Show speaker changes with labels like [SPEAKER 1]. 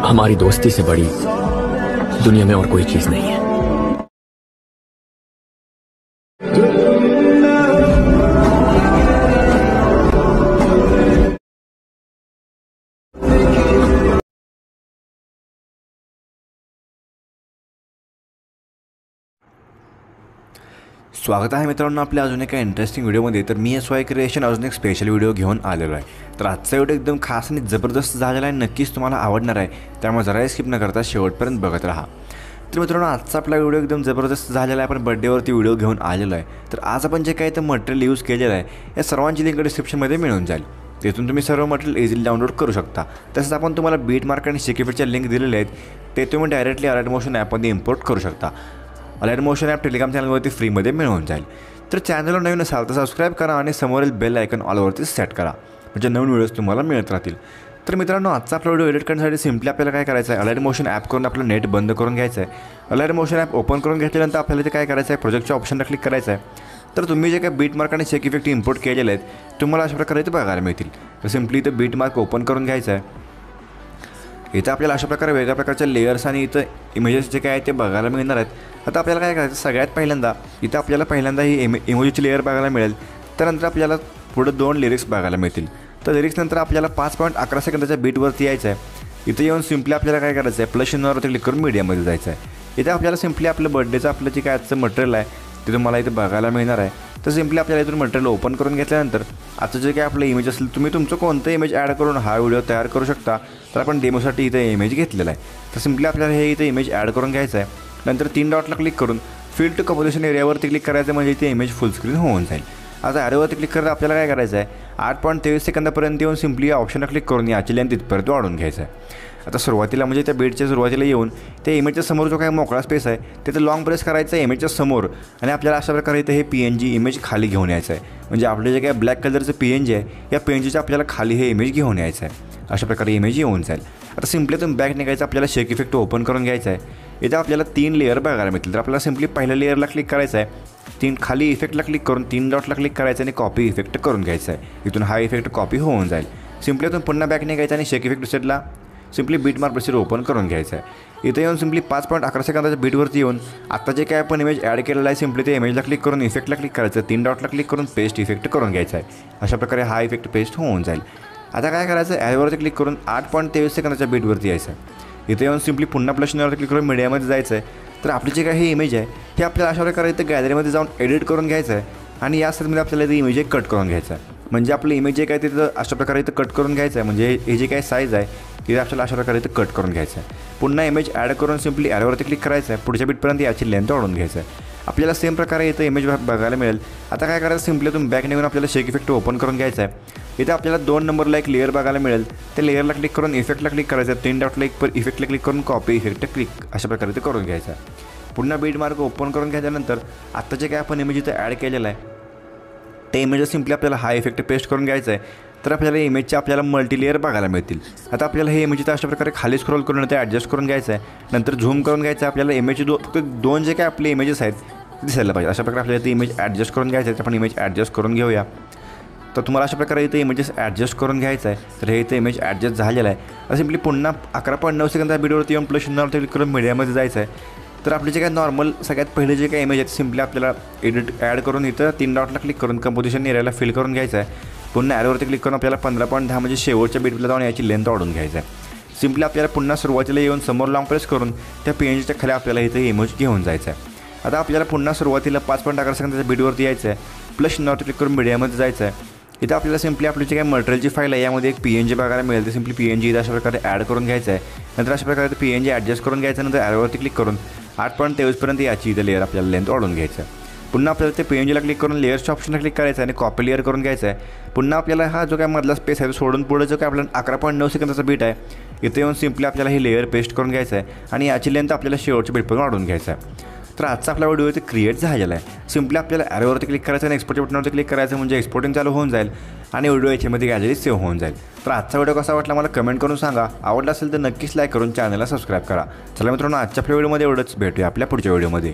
[SPEAKER 1] हमारी दोस्ती से बड़ी दुनिया में और कोई चीज नहीं है।
[SPEAKER 2] स्वागत आहे मित्रांनो आपल्या अजून एका इंटरेस्टिंग व्हिडिओमध्ये। तर मी SY क्रिएशन अजून एक स्पेशल व्हिडिओ घेऊन आलेलो आहे। तर आजचा व्हिडिओ एकदम खास आणि जबरदस्त झालेला आहे, नक्कीच तुम्हाला आवडणार आहे, त्यामुळे जरा स्किप न करता शेवटपर्यंत बघत राहा। तर मित्रांनो आजचा आपला व्हिडिओ एकदम जबरदस्त झालेला आहे, आपण बर्थडेवरती व्हिडिओ घेऊन आलेलो आहे। तर आज आपण जे काही ते मटेरियल यूज केलेलं आहे या सर्वांची लिंक डिस्क्रिप्शनमध्ये मिळून जाईल, तिथून तुम्ही सर्व मटेरियल इझिली डाउनलोड करू शकता। तसंच आपण तुम्हाला बीटमार्क आणि शेकीफिटच्या लिंक दिलेले आहेत, ते तुम्ही डायरेक्टली अलर्ट मोशन ॲपमध्ये इम्पोर्ट करू शकता। अलर्ट मोशन ॲप टेलिग्राम चॅनलवरती फ्रीमध्ये मिळून जाईल। तर चॅनलवर नवीन असाल तर सबस्क्राईब करा आणि समोरील बेल आयकॉन ऑलवरती सेट करा, म्हणजे नवीन व्हिडिओज तुम्हाला मिळत राहतील। तर मित्रांनो आजचा आपला व्हिडिओ एडिट करण्यासाठी सिम्पली आपल्याला काय करायचं आहे, अलर्ट मोशन ॲप करून आपलं नेट बंद करून घ्यायचं आहे। अलर्ट मोशन ॲप ओपन करून घेतल्यानंतर आपल्याला इथे काय करायचं आहे, प्रोजेक्टच्या ऑप्शनला क्लिक करायचं आहे। तर तुम्ही जे काही बीटमार्क आणि शेक इफेक्ट इम्पोर्ट केलेले आहेत तुम्हाला अशा प्रकारे इथे बघायला मिळतील। तर सिम्पली इथं बीटमार्क ओपन करून घ्यायचं आहे। इथं आपल्याला अशा प्रकारे वेगळ्या प्रकारच्या लेयर्स आणि इथं इमेजेस जे काय आहेत ते बघायला मिळणार आहेत। आता आपल्याला काय करायचं, सगळ्यात पहिल्यांदा इथं आपल्याला पहिल्यांदा ही इमोजीची लेयर बघायला मिळेल। त्यानंतर आपल्याला पुढे 2 लिरिक्स बघायला मिळतील। तर लिरिक्सनंतर आपल्याला 5.11 सेकंदाच्या बीटवरती यायचं आहे। इथं येऊन सिम्पली आपल्याला काय करायचं आहे, प्लस चिन्हावरती क्लिक करून मीडियामध्ये जायचं आहे। इथे आपल्याला सिम्पली आपलं बर्थडेचं आपलं जे काय आजचं मटेरियल आहे ते तुम्हाला इथे बघायला मिळणार आहे। तर सिम्पली आपल्याला इथून मटेरियल ओपन करून घेतल्यानंतर आता जे काय आपलं इमेज असेल, तुम्ही तुमचं कोणतं इमेज ॲड करून हा व्हिडिओ तयार करू शकता। तर आपण डेमोसाठी इथे इमेज घेतलेला आहे। तर सिम्पली आपल्याला हे इथे इमेज ॲड करून घ्यायचं आहे। नंतर 3 डॉटला क्लिक करून फिल टू कंपोजिशन एरियावरती क्लिक करायचं, म्हणजे इथे इमेज फुल स्क्रीन होऊन जाईल। आता ॲरोवरती क्लिक करता आपल्याला काय करायचं आहे, 8.23 सेकंदापर्यंत येऊन सिम्पली या ऑप्शनला क्लिक करून याची लेंथ तिथपर्यंत वाढवून घ्यायचं आहे। आता सुरुवातीला म्हणजे त्या बीटच्या सुरुवातीला येऊन त्या इमेजच्या समोर जो काही मोकळा स्पेस आहे तिथे लॉंग प्रेस करायचं आहे इमेजच्या समोर, आणि आपल्याला अशा प्रकारे इथे हे PNG इमेज खाली घेऊन यायचं आहे। म्हणजे आपले जे काही ब्लॅक कलरचं PNG आहे या PNGच्या आपल्याला खाली हे इमेज घेऊन यायचं आहे। अशा प्रकारे इमेज येऊन जाईल। आता सिम्पली तुम्ही बॅक निघायचं, आपल्याला शेक इफेक्ट ओपन करून घ्यायचं आहे। इथे आपल्याला 3 लेअर बघायला मिळतील। तर आपल्याला सिम्पली पहिल्या लेअरला क्लिक करायचं आहे, 3 खाली इफेक्टला क्लिक करून 3 डॉटला क्लिक करायचं आणि कॉपी इफेक्ट करून घ्यायचं आहे। इथून हा इफेक्ट कॉपी होऊन जाईल। सिम्पली इथून पुन्हा बॅक निघायचं आणि शेक effect सेटला simply beatmark pressure open करून घ्यायचं आहे। इथे येऊन सिम्पली 5.11 सेकंदाच्या बीटवरती येऊन आता जे काय आपण इमेज ॲड केलेला आहे सिम्पली ते इमेजला क्लिक करून इफेक्टला क्लिक करायचं, 3 डॉटला क्लिक करून पेस्ट इफेक्ट करून घ्यायचा आहे। अशा प्रकारे हा इफेक्ट पेस्ट होऊन जाईल। आता काय करायचं, ॲरोवरती क्लिक करून 8.23 सेकंदाच्या बीटवरती यायचं आहे। इथे येऊन सिम्पली पुन्हा प्लस चिन्हावरती क्लिक करून मीडियामध्ये जायचं आहे। तर आपली जे काही इमेज आहे हे आपल्याला अशा प्रकारे इथं गॅलरीमध्ये जाऊन एडिट करून घ्यायचं आहे, आणि या स्टेपमध्ये आपल्याला इथे इमेज कट करून घ्यायचं आहे। म्हणजे आपलं इमेज जे काय तिथं अशा प्रकारे इथं कट करून घ्यायचं आहे, म्हणजे हे जे काही साईज आहे तिथे आपल्याला अशा प्रकारे इथं कट करून घ्यायचं आहे। पुन्हा इमेज ॲड करून सिम्पली ॲरोवरती क्लिक करायचं आहे, पुढच्या बीटपर्यंत याची लेंथ वाढवून घ्यायचं आहे। आपल्याला सेम प्रकारे इथं इमेज बघायला मिळेल। आता काय करायचं, सिम्पली तुम्ही बॅक निघून आपल्याला शेक इफेक्ट ओपन करून घ्यायचं आहे। इथे आपल्याला 2 नंबरला एक लेअर बघायला मिळेल, त्या लेअरला क्लिक करून इफेक्टला क्लिक करायचं आहे, 3 डॉटला एक इफेक्टला क्लिक करून कॉपी इफेक्ट क्लिक अशा प्रकारे ते करून घ्यायचं आहे। पुन्हा बीटमार्क ओपन करून घ्यायच्यानंतर आता जे काय आपण इमेज इथं ॲड केलेलं आहे ते इमेज सिम्पली आपल्याला हा इफेक्ट पेस्ट करून घ्यायचा आहे। तर आपल्याला इमेजचे आपल्याला मल्टी लेअर बघायला मिळतील। आता आपल्याला हे इमेज इथं अशा प्रकारे खाली स्क्रॉल करून ते ॲडजस्ट करून घ्यायचं आहे, नंतर झूम करून घ्यायचं आहे। आपल्याला इमेजचे फक्त 2 जे काय आपले इमेजेस आहेत ते दिसायला पाहिजे। अशा प्रकारे आपल्याला ते इमेज ॲडजस्ट करून घ्यायचं आहे। आपण इमेज ॲडजस्ट करून घेऊया। तर तुम्हाला अशा प्रकारे इथे इमेजेस ॲडजस्ट करून घ्यायचं आहे। तर हे इथे इमेज ॲडजस्ट झालेलं आहे। सिम्पली पुन्हा 11.9 सेकंदा बीटवरती येऊन प्लस चिन्हावरती क्लिक करून मीडियामध्ये जायचं आहे। तर आपले जे काय नॉर्मल सगळ्यात पहिले जे काही इमेज आहेत सिम्पली आपल्याला एडिट ॲड करून इथं 3 डॉटला क्लिक करून कंपोजिशन एरियाला फिल करून घ्यायचं आहे। पुन्हा ॲरोवरती क्लिक करून आपल्याला 15.10 म्हणजे शेवटच्या बीटला जाऊन याची लेंथ वाढवून घ्यायचं आहे। सिम्पली आपल्याला पुन्हा सुरुवातीला येऊन समोर लॉंग प्रेस करून त्या PNGच्या खाली आपल्याला इथे इमेज घेऊन जायचं आहे। आता आपल्याला पुन्हा सुरुवातीला 5.11 सेकंदाच्या बीटवरती यायचं आहे, प्लस चिन्हावरती क्लिक करून मीडियामध्ये जायचं आहे। इथं आपल्याला सिम्पली आपली जे काही मटेरियलची फाईल आहे यामध्ये एक PNG बघायला मिळेल, ते सिम्पली PNG इथं अशा प्रकारे ॲड करून घ्यायचं आहे। नंतर अशा प्रकारे ते PNG ॲडजस्ट करून घ्यायचं, नंतर ॲरोवरती क्लिक करून 8.23 पर्यंत याची इथं लेअर आपल्याला लेंथ वाढवून घ्यायचं आहे। पुन्हा आपल्याला ते PNGला क्लिक करून लेअर्सच्या ऑप्शनला क्लिक करायचं आहे आणि कॉपी लेअर करून घ्यायचं आहे। पुन्हा आपल्याला हा जो काय मधला स्पेस आहे तो सोडून पुढे जो काय आपल्याला 11.9 सेकंदाचा बीट आहे इथे येऊन सिम्पली आपल्याला ही लेअर पेस्ट करून घ्यायचं आहे, आणि याची लेंथ आपल्याला शेवटच्या बीटपर्यंत वाढवून घ्यायचं आहे। तर आजचा आपला व्हिडिओ इथे क्रिएट झालेला आहे। सिम्पली आपल्याला ॲरोवरती क्लिक करायचं आणि एक्सपोर्टच्या बटनावरती क्लिक करायचं, म्हणजे एक्सपोर्टिंग चालू होऊन जाईल आणि व्हिडिओ याच्यामध्ये गॅलरीत सेव्ह होऊन जाईल। तर आजचा व्हिडिओ कसा वाटला मला कमेंट करून सांगा। आवडला असेल तर नक्कीच लाईक करून चॅनलला सबस्क्राईब करा। चला मित्रांनो, आजच्या आपल्या व्हिडिओमध्ये एवढंच, भेटूया आपल्या पुढच्या व्हिडिओमध्ये।